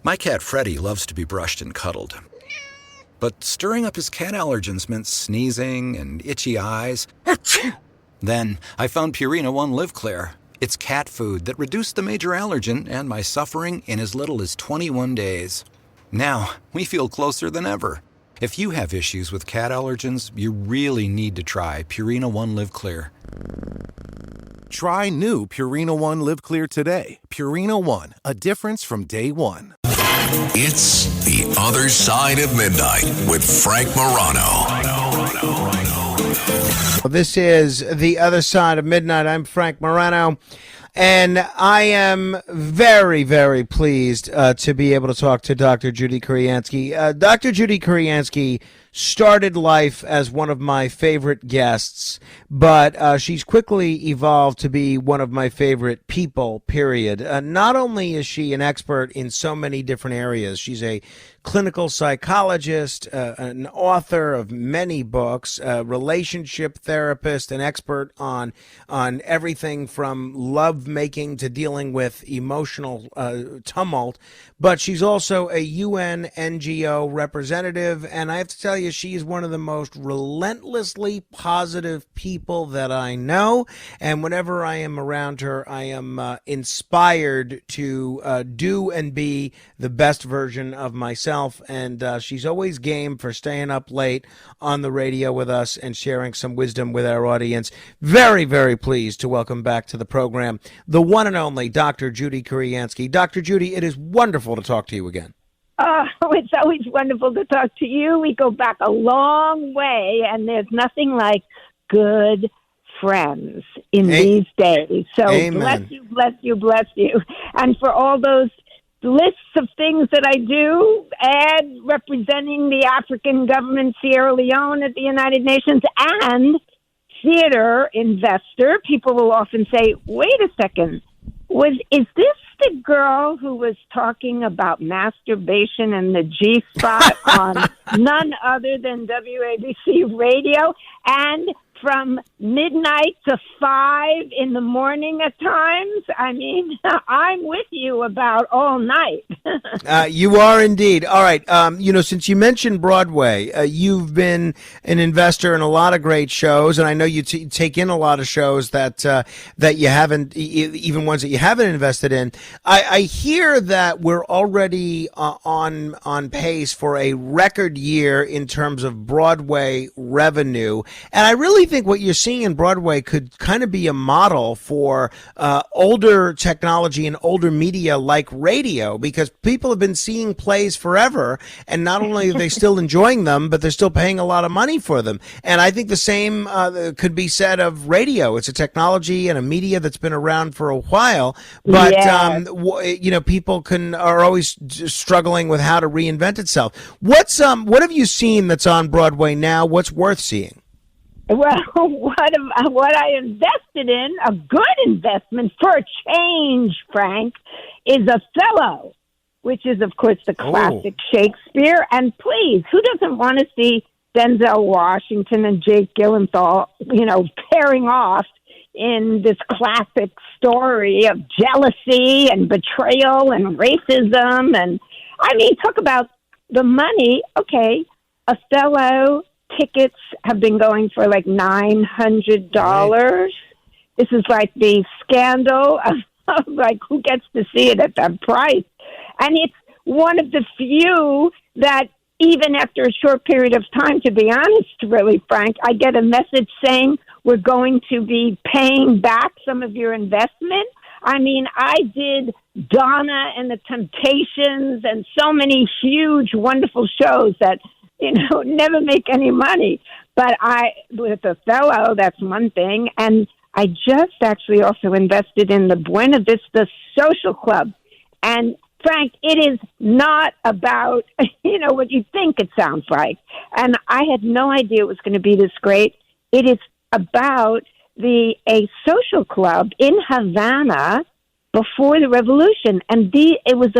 My cat Freddie loves to be brushed and cuddled. But stirring up his cat allergens meant sneezing and itchy eyes. Then I found Purina One Live Clear. It's cat food that reduced the major allergen and my suffering in as little as 21 days. Now, we feel closer than ever. If you have issues with cat allergens, you really need to try Purina One Live Clear. Try new Purina One Live Clear today. Purina One, a difference from day one. It's The Other Side of Midnight with Frank Morano. This is The Other Side of Midnight. I'm Frank Morano, and I am very, very pleased to be able to talk to Dr. Judy Kuriansky. Dr. Judy Kuriansky started life as one of my favorite guests, but she's quickly evolved to be one of my favorite people, period. Not only is she an expert in so many different areas, she's a clinical psychologist, an author of many books, a relationship therapist, an expert on everything from love making to dealing with emotional tumult. But she's also a UN NGO representative, and I have to tell you, she is one of the most relentlessly positive people that I know. And whenever I am around her, I am inspired to do and be the best version of myself. And she's always game for staying up late on the radio with us and sharing some wisdom with our audience. Very, very pleased to welcome back to the program the one and only Dr. Judy Kuriansky. Dr. Judy, it is wonderful to talk to you again. Oh, it's always wonderful to talk to you. We go back a long way, and there's nothing like good friends in these days. So Amen. Bless you, bless you, bless you. And for all those lists of things that I do, add representing the African government, Sierra Leone at the United Nations, and theater investor, people will often say, wait a second, is this the girl who was talking about masturbation and the G-spot on none other than WABC radio, and from midnight to 5 in the morning at times? I mean, I'm with you about all night. You are indeed. All right. Since you mentioned Broadway, you've been an investor in a lot of great shows, and I know you take in a lot of shows that you haven't, even ones that you haven't invested in. I hear that we're already on pace for a record year in terms of Broadway revenue, and I really think what you're seeing in Broadway could kind of be a model for older technology and older media like radio, because people have been seeing plays forever, and not only are they still enjoying them, but they're still paying a lot of money for them. And I think the same could be said of radio. It's a technology and a media that's been around for a while, but people are always struggling with how to reinvent itself. What have you seen that's on Broadway now? What's worth seeing? Well, what I invested in, a good investment for a change, Frank, is Othello, which is, of course, the classic Shakespeare. And please, who doesn't want to see Denzel Washington and Jake Gyllenhaal, pairing off in this classic story of jealousy and betrayal and racism? And, I mean, talk about the money. Okay, Othello tickets have been going for like $900. Right. This is like the scandal of like who gets to see it at that price. And it's one of the few that even after a short period of time, to be honest, really, Frank, I get a message saying we're going to be paying back some of your investment. I mean, I did Donna and the Temptations and so many huge, wonderful shows that never make any money. But with Othello, that's one thing. And I just actually also invested in the Buena Vista Social Club. And Frank, it is not about, what you think it sounds like. And I had no idea it was going to be this great. It is about a social club in Havana before the revolution. And it was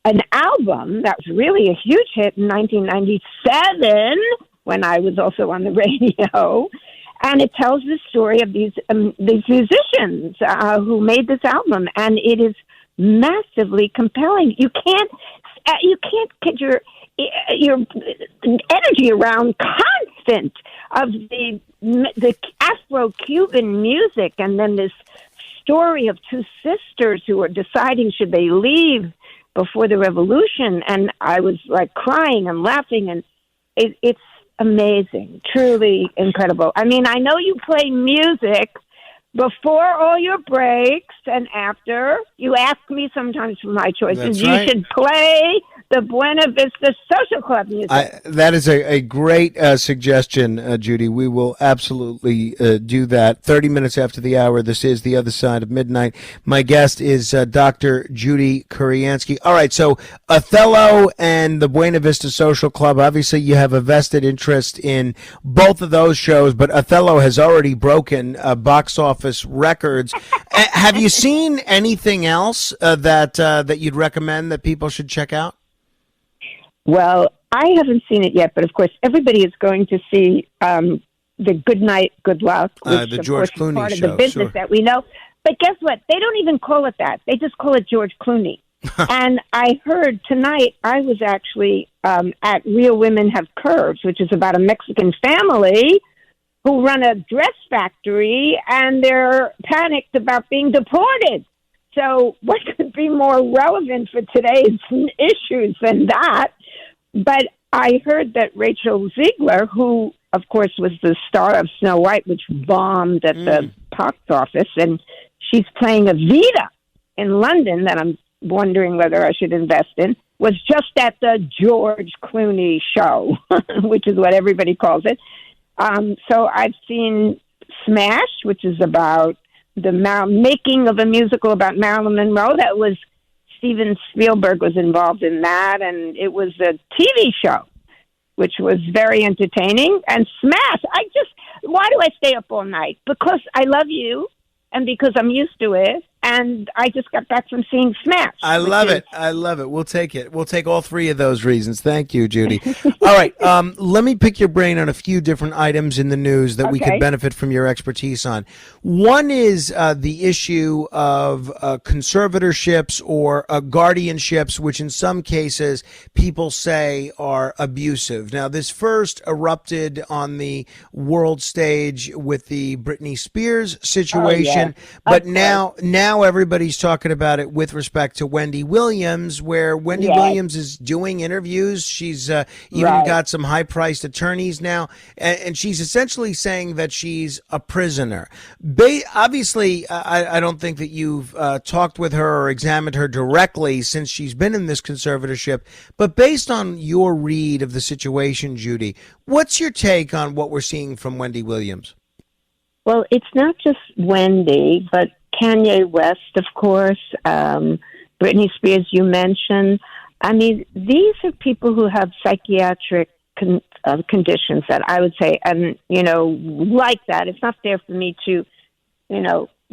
an album that was really a huge hit in 1997 when I was also on the radio. And it tells the story of these musicians who made this album. And it is massively compelling. You can't get your energy around constant of the Afro-Cuban music, and then this story of two sisters who are deciding should they leave before the revolution. And I was like crying and laughing, and it's amazing, truly incredible. I mean, I know you play music before all your breaks and after. You ask me sometimes for my choices. That's right. You should play the Buena Vista Social Club music. That is a great suggestion, Judy. We will absolutely do that. 30 minutes after the hour, this is The Other Side of Midnight. My guest is Dr. Judy Kuriansky. All right, so Othello and the Buena Vista Social Club, obviously you have a vested interest in both of those shows, but Othello has already broken box office records. Have you seen anything else that you'd recommend that people should check out? Well, I haven't seen it yet, but of course, everybody is going to see the Good Night, Good Luck, which the of George course is Clooney part of show, the business sure. that we know. But guess what? They don't even call it that. They just call it George Clooney. And I heard tonight, I was actually at Real Women Have Curves, which is about a Mexican family who run a dress factory, and they're panicked about being deported. So what could be more relevant for today's issues than that? But I heard that Rachel Ziegler, who, of course, was the star of Snow White, which bombed at the box office, and she's playing Evita in London, that I'm wondering whether I should invest in, was just at the George Clooney show, which is what everybody calls it. So I've seen Smash, which is about the making of a musical about Marilyn Monroe. That was Steven Spielberg was involved in that, and it was a TV show, which was very entertaining. And Smash, why do I stay up all night? Because I love you, and because I'm used to it. And I just got back from seeing Smash. I love it. We'll take it. We'll take all three of those reasons. Thank you, Judy. All right. Let me pick your brain on a few different items in the news that we could benefit from your expertise on. One is the issue of conservatorships or guardianships, which in some cases people say are abusive. Now, this first erupted on the world stage with the Britney Spears situation, but now everybody's talking about it with respect to Wendy Williams, where Wendy Williams is doing interviews. She's even got some high-priced attorneys now, and she's essentially saying that she's a prisoner. Obviously, I don't think that you've talked with her or examined her directly since she's been in this conservatorship, but based on your read of the situation, Judy, what's your take on what we're seeing from Wendy Williams? Well, it's not just Wendy, but Kanye West, of course, Britney Spears, you mentioned. I mean, these are people who have psychiatric conditions that I would say, and, like that. It's not fair for me to,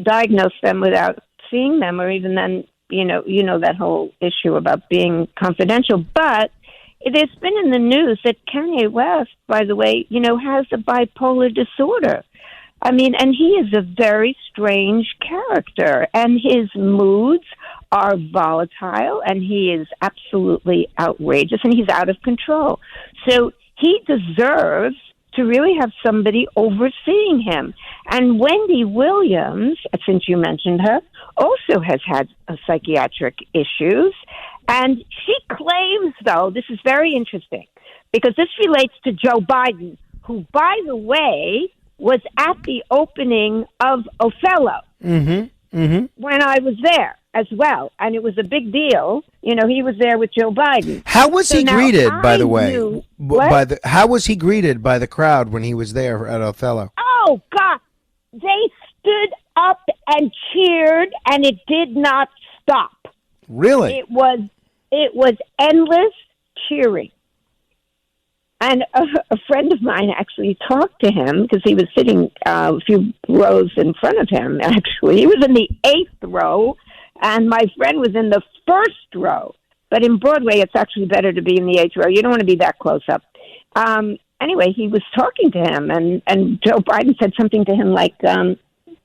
diagnose them without seeing them, or even then, that whole issue about being confidential. But there's been in the news that Kanye West, by the way, has a bipolar disorder. I mean, and he is a very strange character, and his moods are volatile, and he is absolutely outrageous, and he's out of control. So he deserves to really have somebody overseeing him. And Wendy Williams, since you mentioned her, also has had psychiatric issues, and she claims, though, this is very interesting, because this relates to Joe Biden, who, by the way, was at the opening of Othello when I was there as well. And it was a big deal. He was there with Joe Biden. How was he greeted, by the way? How was he greeted by the crowd when he was there at Othello? Oh, God. They stood up and cheered, and it did not stop. Really? It was endless cheering. And a friend of mine actually talked to him because he was sitting a few rows in front of him, actually. He was in the 8th row, and my friend was in the 1st row. But in Broadway, it's actually better to be in the 8th row. You don't want to be that close up. Anyway, he was talking to him, and Joe Biden said something to him like,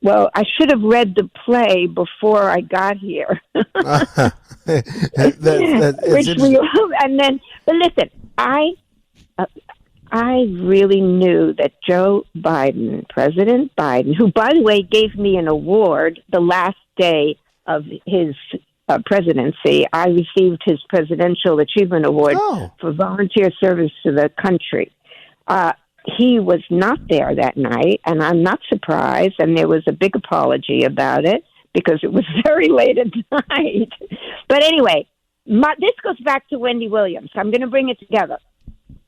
Well, I should have read the play before I got here. But listen, I really knew that Joe Biden, President Biden, who, by the way, gave me an award the last day of his presidency. I received his Presidential Achievement Award for volunteer service to the country. He was not there that night, and I'm not surprised, and there was a big apology about it because it was very late at night. But anyway, this goes back to Wendy Williams. I'm going to bring it together.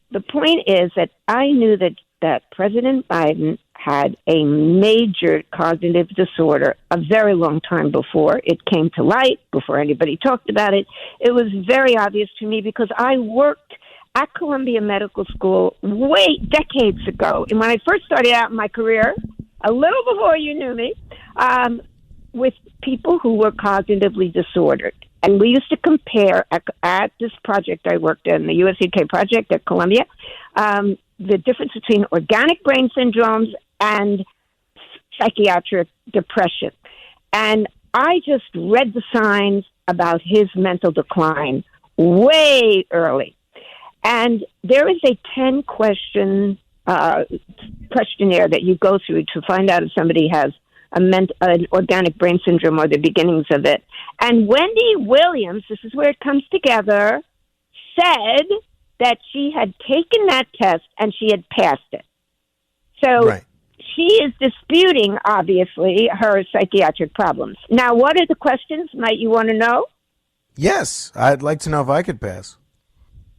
The point is that I knew that President Biden had a major cognitive disorder a very long time before it came to light, before anybody talked about it. It was very obvious to me because I worked at Columbia Medical School decades ago. And when I first started out in my career, a little before you knew me, with people who were cognitively disordered. And we used to compare at this project I worked in, the USUK project at Columbia, the difference between organic brain syndromes and psychiatric depression. And I just read the signs about his mental decline way early. And there is a 10-question questionnaire that you go through to find out if somebody has an organic brain syndrome or the beginnings of it. And Wendy Williams, this is where it comes together, said that she had taken that test and she had passed it. So she is disputing, obviously, her psychiatric problems. Now, what are the questions? Might you want to know? Yes, I'd like to know if I could pass.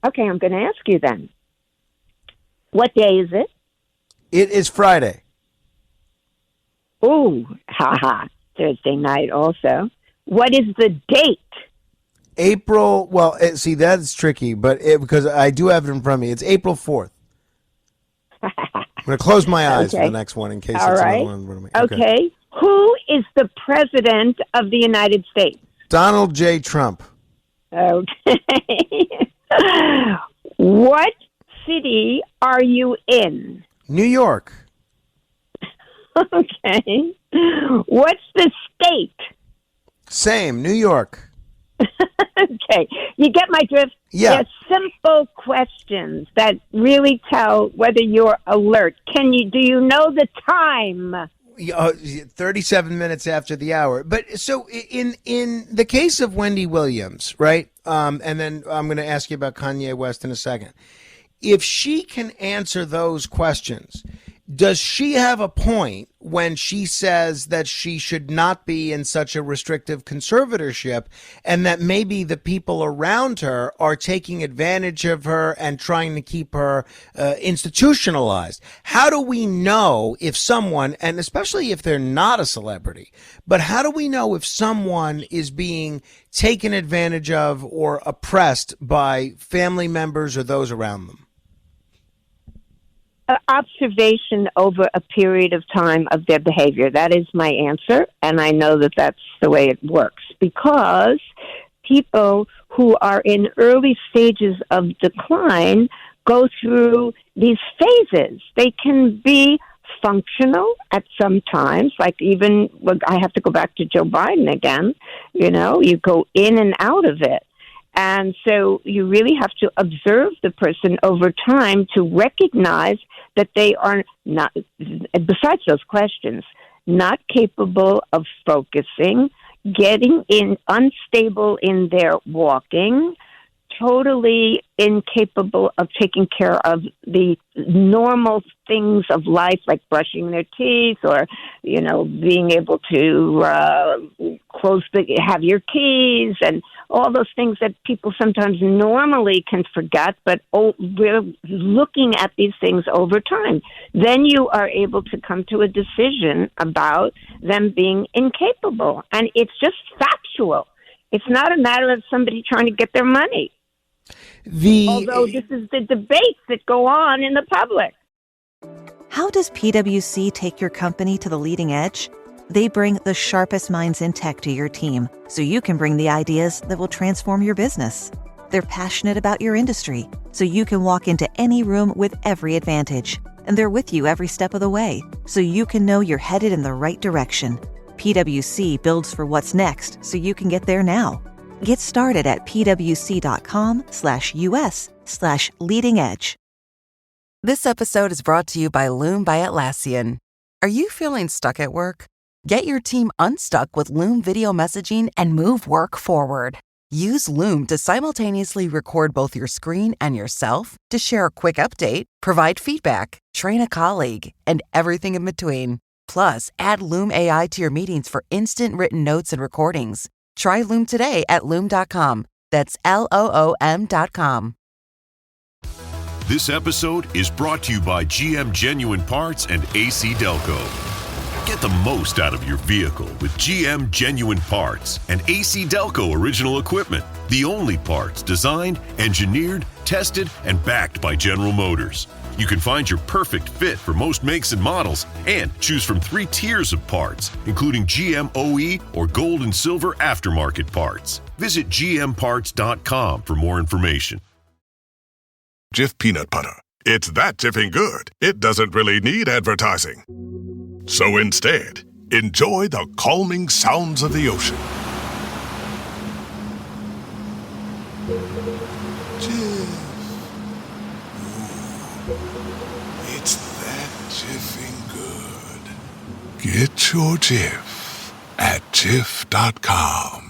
Okay, I'm going to ask you then. What day is it? It is Friday. Ooh, Thursday night also. What is the date? April, see, that's tricky, but because I do have it in front of me. It's April 4th. I'm going to close my eyes for the next one in case it's another one in front of me. Okay. Who is the president of the United States? Donald J. Trump. Okay. What city are you in? New York. Okay. What's the state? Same, New York. Okay. You get my drift? Yeah. They're simple questions that really tell whether you're alert. Do you know the time? 37 minutes after the hour. But so in the case of Wendy Williams, right? And then I'm going to ask you about Kanye West in a second. If she can answer those questions, does she have a point when she says that she should not be in such a restrictive conservatorship and that maybe the people around her are taking advantage of her and trying to keep her institutionalized? How do we know if someone, and especially if they're not a celebrity, but how do we know if someone is being taken advantage of or oppressed by family members or those around them? Observation over a period of time of their behavior. That is my answer, and I know that that's the way it works, because people who are in early stages of decline go through these phases. They can be functional at some times, like even, I have to go back to Joe Biden again, you go in and out of it. And so you really have to observe the person over time to recognize that they are not, besides those questions, not capable of focusing, getting unstable in their walking, totally incapable of taking care of the normal things of life, like brushing their teeth or, being able to have your keys and all those things that people sometimes normally can forget, but we're looking at these things over time. Then you are able to come to a decision about them being incapable. And it's just factual. It's not a matter of somebody trying to get their money. Although this is the debates that go on in the public. How does PwC take your company to the leading edge? They bring the sharpest minds in tech to your team, so you can bring the ideas that will transform your business. They're passionate about your industry, so you can walk into any room with every advantage. and they're with you every step of the way, so you can know you're headed in the right direction. PwC builds for what's next, so you can get there now. Get started at pwc.com/us/leading edge. This episode is brought to you by Loom by Atlassian. Are you feeling stuck at work? Get your team unstuck with Loom video messaging and move work forward. Use Loom to simultaneously record both your screen and yourself to share a quick update, provide feedback, train a colleague, and everything in between. Plus, add Loom AI to your meetings for instant written notes and recordings. Try Loom today at Loom.com. That's LOOM.com. This episode is brought to you by GM Genuine Parts and AC Delco. Get the most out of your vehicle with GM Genuine Parts and AC Delco original equipment. The only parts designed, engineered, tested, and backed by General Motors. You can find your perfect fit for most makes and models and choose from 3 tiers of parts, including GM OE or gold and silver aftermarket parts. Visit gmparts.com for more information. Jif peanut butter. It's that jiffing good, it doesn't really need advertising. So instead, enjoy the calming sounds of the ocean. Jif. Ooh, it's that jiffing good. Get your Jif at Jif.com.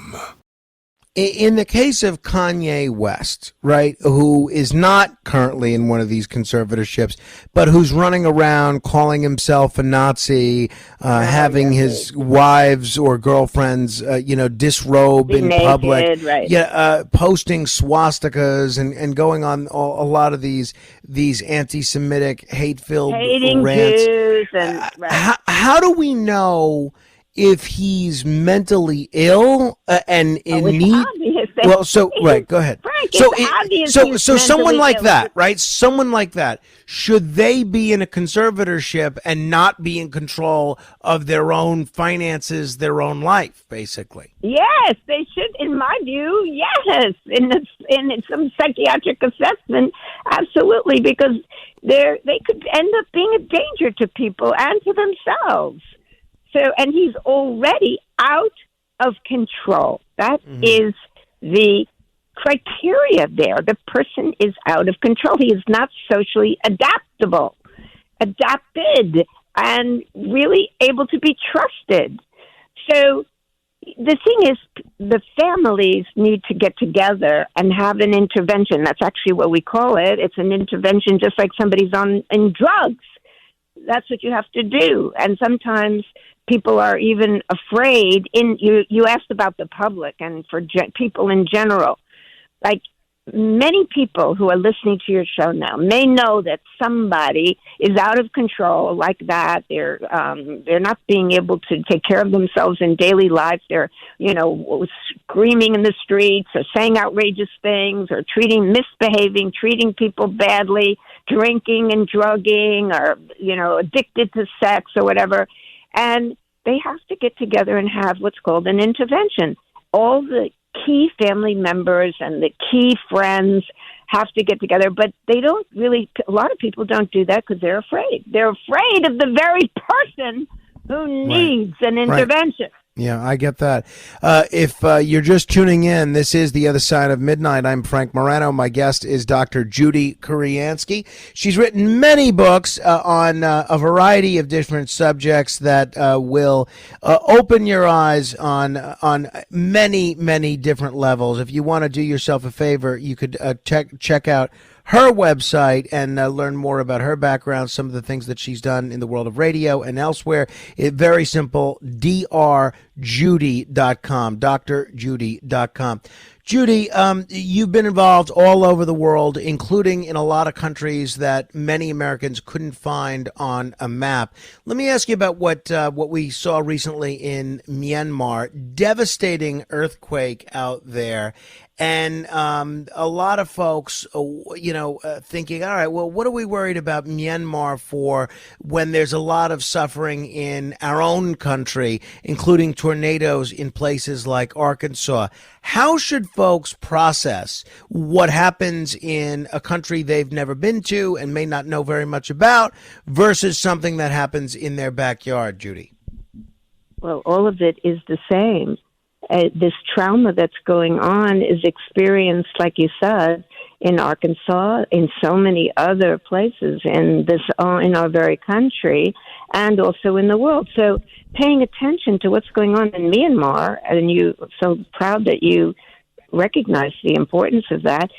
In the case of Kanye West, right, who is not currently in one of these conservatorships, but who's running around calling himself a Nazi, having his wives or girlfriends, disrobe in naked, public, right. Posting swastikas and going on a lot of these anti-Semitic, hate-filled Hating rants. Jews and right. How do we know if he's mentally ill and in need? Well, so right, go ahead. Frank, So someone like ill. that, right? Someone like that, should they be in a conservatorship and not be in control of their own finances, their own life, basically? Yes, they should. In my view, yes. In some psychiatric assessment, absolutely, because they could end up being a danger to people and to themselves. So, and he's already out of control. That is the criteria there. The person is out of control. He is not socially adapted, and really able to be trusted. So the thing is, the families need to get together and have an intervention. That's actually what we call it. It's an intervention, just like somebody's in drugs. That's what you have to do. And sometimes people are even afraid. You asked about the public and for people in general. Like, many people who are listening to your show now may know that somebody is out of control like that. They're not being able to take care of themselves in daily life. They're, screaming in the streets or saying outrageous things or misbehaving, treating people badly, drinking and drugging, or, addicted to sex or whatever. And they have to get together and have what's called an intervention. All the key family members and the key friends have to get together, but they don't really, a lot of people don't do that because they're afraid. They're afraid of the very person who needs an intervention. Right. Yeah, I get that. If you're just tuning in, this is The Other Side of Midnight. I'm Frank Morano. My guest is Dr. Judy Kuriansky. She's written many books on a variety of different subjects that will open your eyes on many, many different levels. If you want to do yourself a favor, you could check out her website and learn more about her background, some of the things that she's done in the world of radio and elsewhere. Very simple, drjudy.com, drjudy.com. Judy, you've been involved all over the world, including in a lot of countries that many Americans couldn't find on a map. Let me ask you about what we saw recently in Myanmar. Devastating earthquake out there. And a lot of folks, thinking, all right, well, what are we worried about Myanmar for when there's a lot of suffering in our own country, including tornadoes in places like Arkansas. How should folks process what happens in a country they've never been to and may not know very much about versus something that happens in their backyard, Judy? Well, all of it is the same. This trauma that's going on is experienced, like you said, in Arkansas, in so many other places in our very country, and also in the world. So paying attention to what's going on in Myanmar, and you so proud that you recognize the importance of that,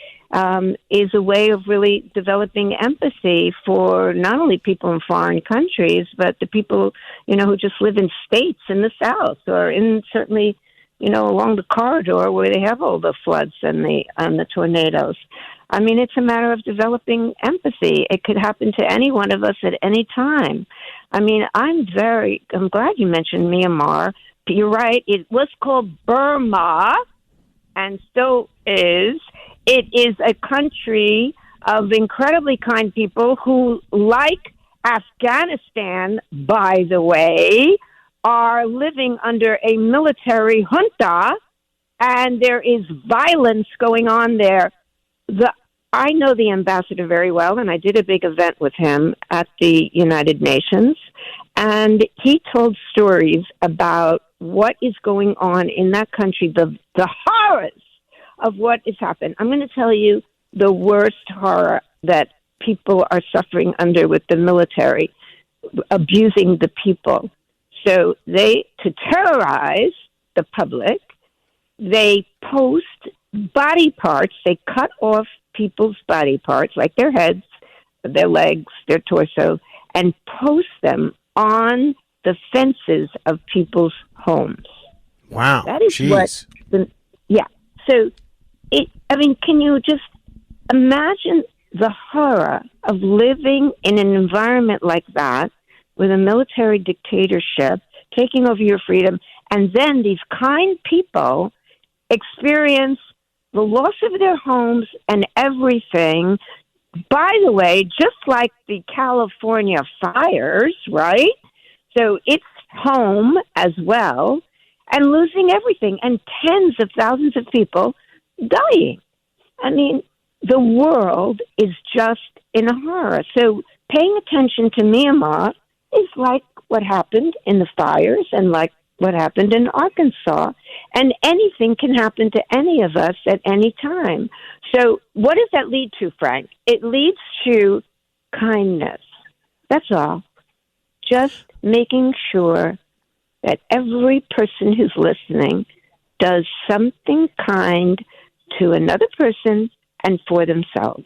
is a way of really developing empathy for not only people in foreign countries, but the people, who just live in states in the South or in certainly, along the corridor where they have all the floods and the tornadoes. I mean, it's a matter of developing empathy. It could happen to any one of us at any time. I mean, I'm glad you mentioned Myanmar. You're right. It was called Burma and still is. It is a country of incredibly kind people who, like Afghanistan, by the way, are living under a military junta, and there is violence going on there. I know the ambassador very well, and I did a big event with him at the United Nations, and he told stories about what is going on in that country, the horrors of what has happened. I'm going to tell you the worst horror that people are suffering under with the military, abusing the people. So to terrorize the public, they post body parts, they cut off people's body parts, like their heads, their legs, their torso, and post them on the fences of people's homes. Wow. That is Jeez. So, can you just imagine the horror of living in an environment like that with a military dictatorship taking over your freedom, and then these kind people experience the loss of their homes and everything. By the way, just like the California fires, right? So it's home as well, and losing everything, and tens of thousands of people dying. I mean, the world is just in a horror. So paying attention to Myanmar is like what happened in the fires and like what happened in Arkansas. And anything can happen to any of us at any time. So what does that lead to, Frank? It leads to kindness. That's all. Just making sure that every person who's listening does something kind to another person and for themselves.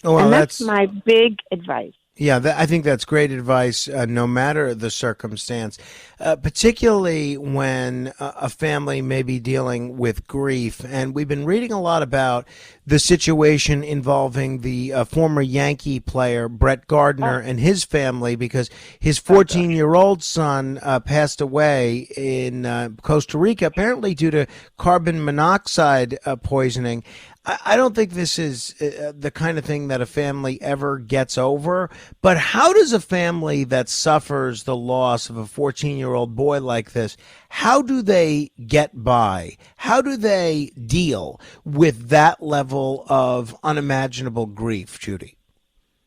Well, and that's my big advice. Yeah, I think that's great advice, no matter the circumstance, particularly when a family may be dealing with grief. And we've been reading a lot about the situation involving the former Yankee player, Brett Gardner, and his family, because his 14-year-old son passed away in Costa Rica, apparently due to carbon monoxide poisoning. I don't think this is the kind of thing that a family ever gets over, but how does a family that suffers the loss of a 14-year-old boy like this, how do they get by? How do they deal with that level of unimaginable grief, Judy?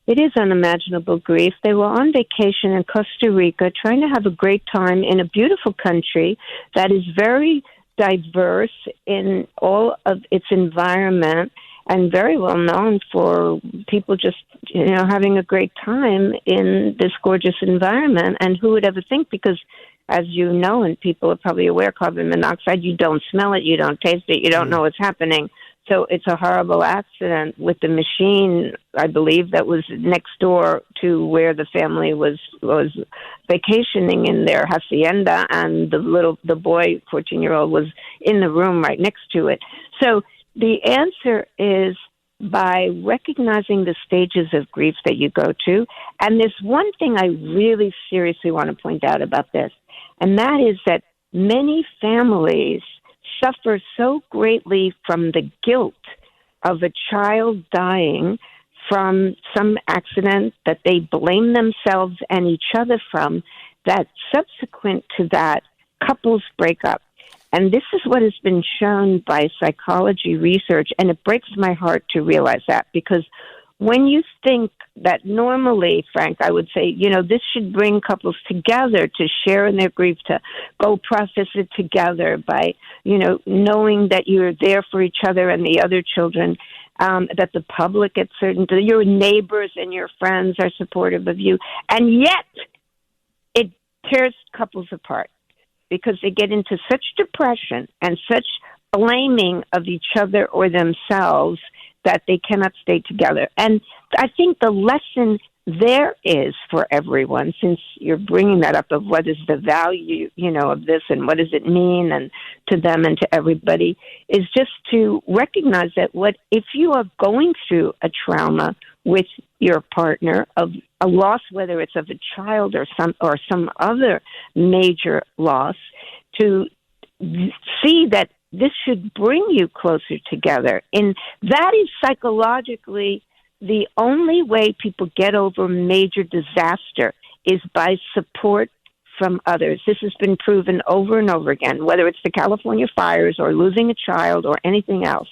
It is unimaginable grief. They were on vacation in Costa Rica trying to have a great time in a beautiful country that is very diverse in all of its environment and very well known for people just, having a great time in this gorgeous environment. And who would ever think, because as you know, and people are probably aware, carbon monoxide, you don't smell it, you don't taste it, you don't know what's happening. So it's a horrible accident with the machine, I believe, that was next door to where the family was vacationing in their hacienda, and the boy, 14-year-old, was in the room right next to it. So the answer is by recognizing the stages of grief that you go to. And there's one thing I really seriously want to point out about this, and that is that many families suffer so greatly from the guilt of a child dying from some accident that they blame themselves and each other from, that subsequent to that, couples break up. And this is what has been shown by psychology research, and it breaks my heart to realize that, because when you think that normally, Frank, I would say, this should bring couples together to share in their grief, to go process it together by, knowing that you're there for each other and the other children, that the public at your neighbors and your friends are supportive of you. And yet it tears couples apart because they get into such depression and such blaming of each other or themselves that they cannot stay together. And I think the lesson there is for everyone, since you're bringing that up, of what is the value, of this and what does it mean and to them and to everybody, is just to recognize that if you are going through a trauma with your partner of a loss, whether it's of a child or some other major loss, to see that this should bring you closer together. And that is psychologically the only way people get over major disaster, is by support from others. This has been proven over and over again, whether it's the California fires or losing a child or anything else,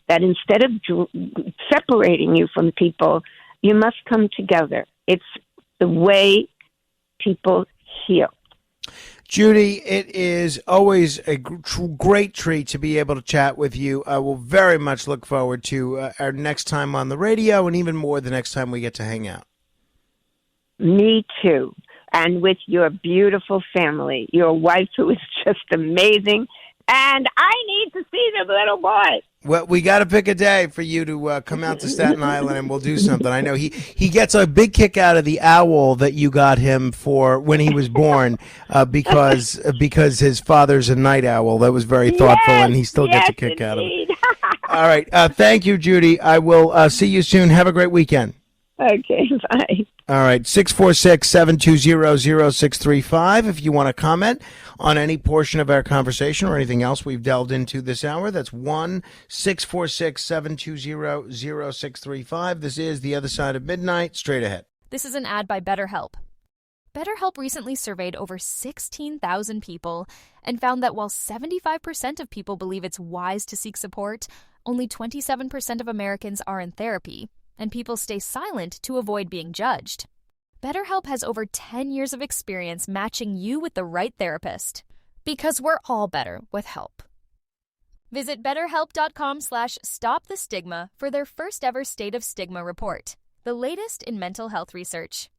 that instead of separating you from people, you must come together. It's the way people heal. Judy, it is always a great treat to be able to chat with you. I will very much look forward to our next time on the radio, and even more the next time we get to hang out. Me too. And with your beautiful family, your wife, who is just amazing. And I need to see the little boy. Well, we got to pick a day for you to come out to Staten Island, and we'll do something. I know he gets a big kick out of the owl that you got him for when he was born, because his father's a night owl. That was very thoughtful, and he still gets a kick out of it. All right. Thank you, Judy. I will see you soon. Have a great weekend. Okay, bye. All right, 646-720-0635. If you want to comment on any portion of our conversation or anything else we've delved into this hour, that's 1-646-720-0635. This is The Other Side of Midnight. Straight ahead. This is an ad by BetterHelp. BetterHelp recently surveyed over 16,000 people and found that while 75% of people believe it's wise to seek support, only 27% of Americans are in therapy, and people stay silent to avoid being judged. BetterHelp has over 10 years of experience matching you with the right therapist. Because we're all better with help. Visit BetterHelp.com/StopTheStigma for their first ever State of Stigma report, the latest in mental health research.